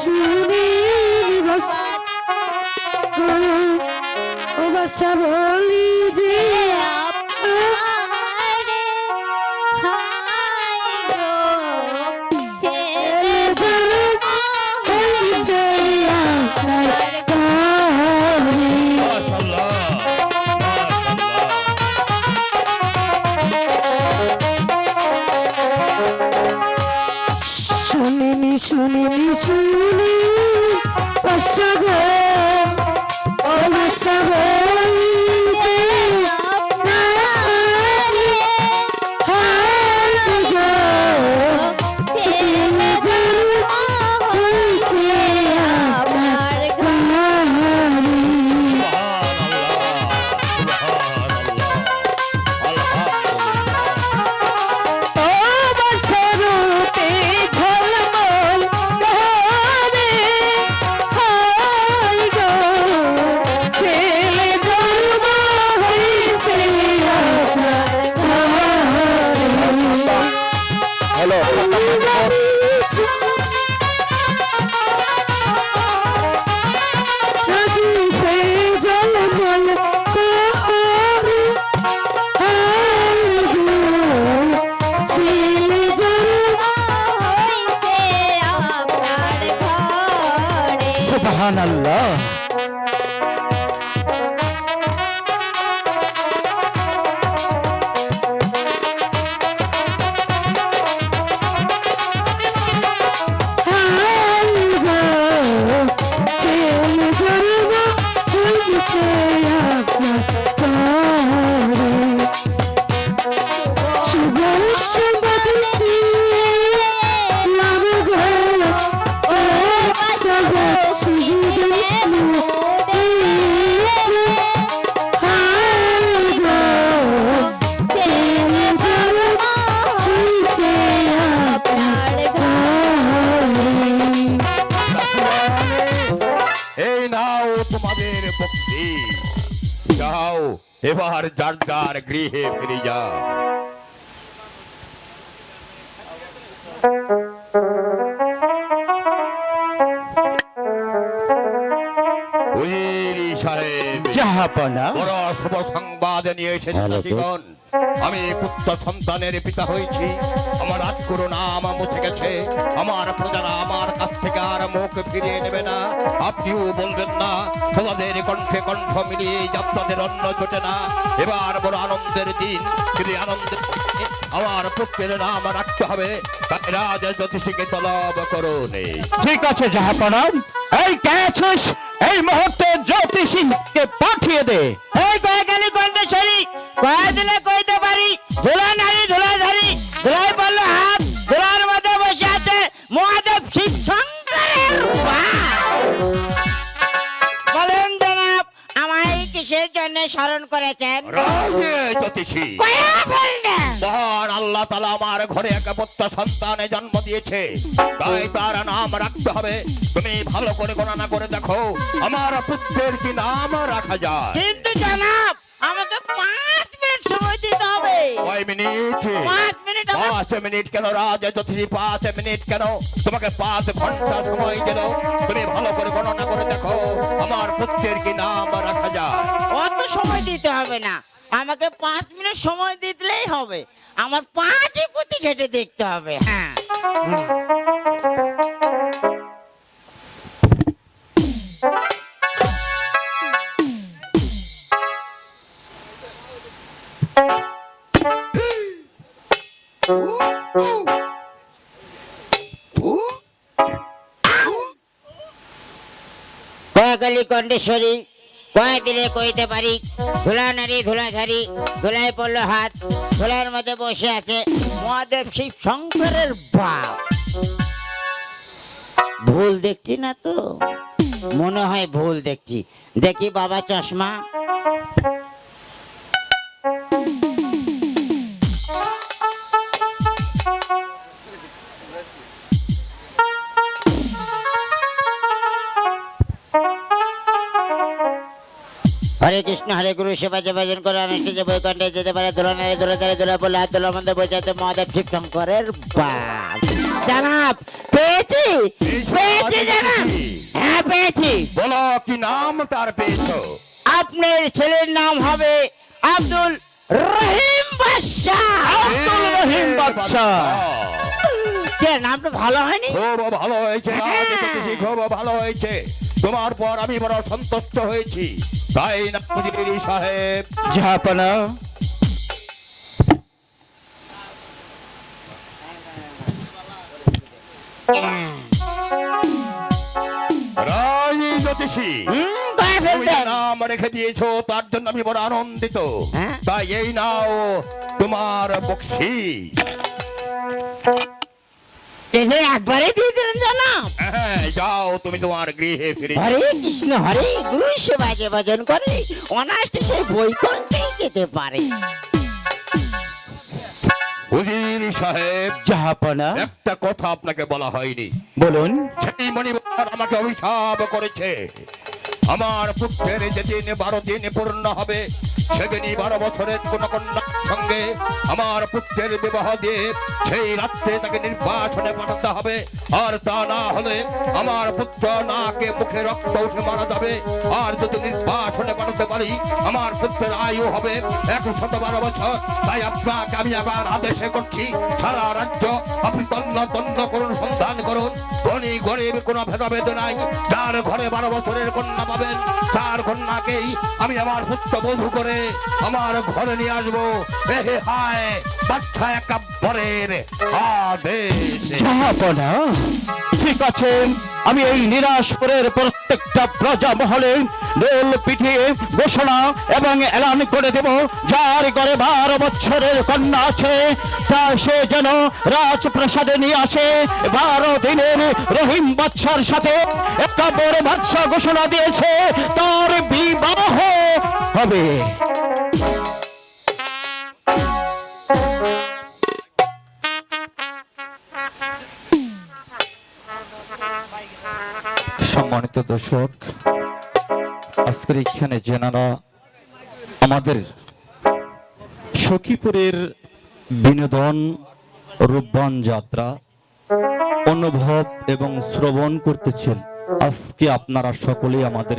শুনি ও বাসা বলি যে শুনিনি শুনি কষ্ট গো ও বাসা বলি যে সুবহানাল্লাহ। তোমাদের ভক্তি যাও, এবার যার যার গৃহে ফিরে যাও। বড় শুভ সংবাদ নিয়ে এসেছেন। আমি পুত্র সন্তানের পিতা হয়েছি। আমার রাজগুরু নাম মুছে গেছে। আমার প্রজারা আমার কাছ থেকে আর মুখ ফিরিয়ে নেবে না। আপনিও বলবেন না। প্রজাদের কণ্ঠে কণ্ঠ মিলিয়ে যাত্রাদের অন্ন জোটে না। এবার বড় আনন্দের দিন। যদি আনন্দের আমার পুত্রের নাম রাখতে হবে, তাই রাজ জ্যোতিষীকে তলব করুন। ঠিক আছে জাহাপনা, এই ক্যাচুস এই মুহূর্তে জ্যোতিষীকে পাঠিয়ে দে। এই কয়েকালি কণ্ঠেশ্বরী কয়ে দিলে কইতে পারি। ধুলা নারী ধুলাধারী, ধুলাই পড়ল হাত, ধুলার মধ্যে বসে আছে মহাদেব শিব শঙ্করের বলেন জনাব, আমায় কিসের জন্য স্মরণ করেছেন? জ্যোতিষী মহান আল্লাহ তাআলা আমার ঘরে এক পুত্র সন্তানের জন্ম দিয়েছে, তাই তার নাম রাখতে হবে। তুমি ভালো করে গণনা করে দেখো আমার পুত্রের কি নাম রাখা যায়। কিন্তু জনাব আমাকে 5 মিনিট সময় দিতে হবে। কয় মিনিট? 5 মিনিট। 5 মিনিট কেন রাজ জ্যোতিষী? 5 মিনিট কেন? তোমাকে 5 ঘন্টা সময় দিল। তুমি ভালো করে গণনা করে দেখো আমার পুত্রের কি নাম রাখা যায়। অত সময় দিতে হবে না, আমাকে 5 মিনিট সময় দিলেই হবে। আমার 5ই পুঁতি ঘেটে দেখতে হবে। হ্যাঁ কয়াকালী কণ্ঠেশ্বরী কয়ে দিলে কইতে পারি। ধুলা নারী ধুলাধারী, ধুলায় পড়লো হাত, ধুলার মধ্যে বসে আছে মহাদেব শিব শঙ্করের বাপ। ভুল দেখছি না তো? মনে হয় ভুল দেখছি। দেখি বাবা চশমা। হরে কৃষ্ণ হরে গুরু সেবা যে ভজন করে অনেকটা যে বৈকণ্ঠে যেতে পারে। দোলা নারী দোলা তারে দোলা বলে হাত দোলার মধ্যে বসে আছে মহাদেব শিব শঙ্করের বাপ। জানাব পেয়েছি, পেয়েছি জানাব, হ্যাঁ পেয়েছি। বলো কি নাম তার পেয়েছো? আপনার ছেলের নাম হবে আব্দুল রহিম বাদশাহ। আব্দুল রহিম বাদশাহ। কে নামটা ভালো হয়নি? খুব ভালো হয়েছে রাজনীতি, খুব ভালো হয়েছে। তোমার পর আমি বড় সন্তুষ্ট হয়েছি। তাই না মুজিবুর সাহেব? জাহাপনা রাজনীতি গায়ে তুমি ফেলতেন। যে নাম রেখে দিয়েছো তার জন্য আমি বড় আনন্দিত। হ্যাঁ? তাই এই নাও তোমার বকশিশ। এসে একবারে দিয়ে দিলেন জানাব। হ্যাঁ, যাও তুমি তোমার গৃহে ফিরে যাও। হরে কৃষ্ণ হরে গুরু সেবাকে ভজন করে অনায়াসে সেই বৈকুণ্ঠেই যেতে পারে। উজির সাহেব, জাহাপনা একটা কথা আপনাকে বলা হয়নি। বলুন। সেই মণিবার আমাকে অভিশাপ করেছে। আমার পুত্রের যেদিন 12 দিন পূর্ণ হবে সেদিনই 12 বছরের কোন কন্যার সঙ্গে আমার পুত্রের বিবাহ দিয়ে সেই রাত্রে তাকে নির্বাসনে পাঠাতে হবে। আর তা না হলে আমার পুত্র নাকে মুখে রক্ত উঠে মারা যাবে। আর যদি নির্বাসনে পাঠাতে পারি আমার পুত্রের আয়ু হবে 112 বছর। তাই আপনাকে আমি আবার আদেশে করছি, সারা রাজ্য আপনি তন্ন করুন, সন্ধান করুন। ধনী গরিব কোনো ভেদাভেদ নাই। যার ঘরে 12 বছরের কন্যা পাবেন তার কন্যাকেই আমি আমার পুত্র বধূ করে আমার ঘরে নিয়ে আসবো। এহে হায় বাচ্চা একাব্বরের আদেশ। জাহাপনা ঠিক আছে, আমি এই নিরাশপুরের প্রত্যেকটা প্রজা মহলে দোল পিঠিয়ে ঘোষণা এবং এলান করে দেব, যার ঘরে 12 বছরের কন্যা আছে তা সে যেন রাজপ্রাসাদে নিয়ে আসে। 12 দিনের রহিম বাদশার সাথে একাব্বর বাদশাহ ঘোষণা দিয়েছে তার বিবাহ হবে। সম্মানিত দর্শক, আজকের এখানে যেনারা আমাদের সখীপুরের বিনোদন রূপবান যাত্রা অনুভব এবং শ্রবণ করতেছেন, আজকে আপনারা সকলেই আমাদের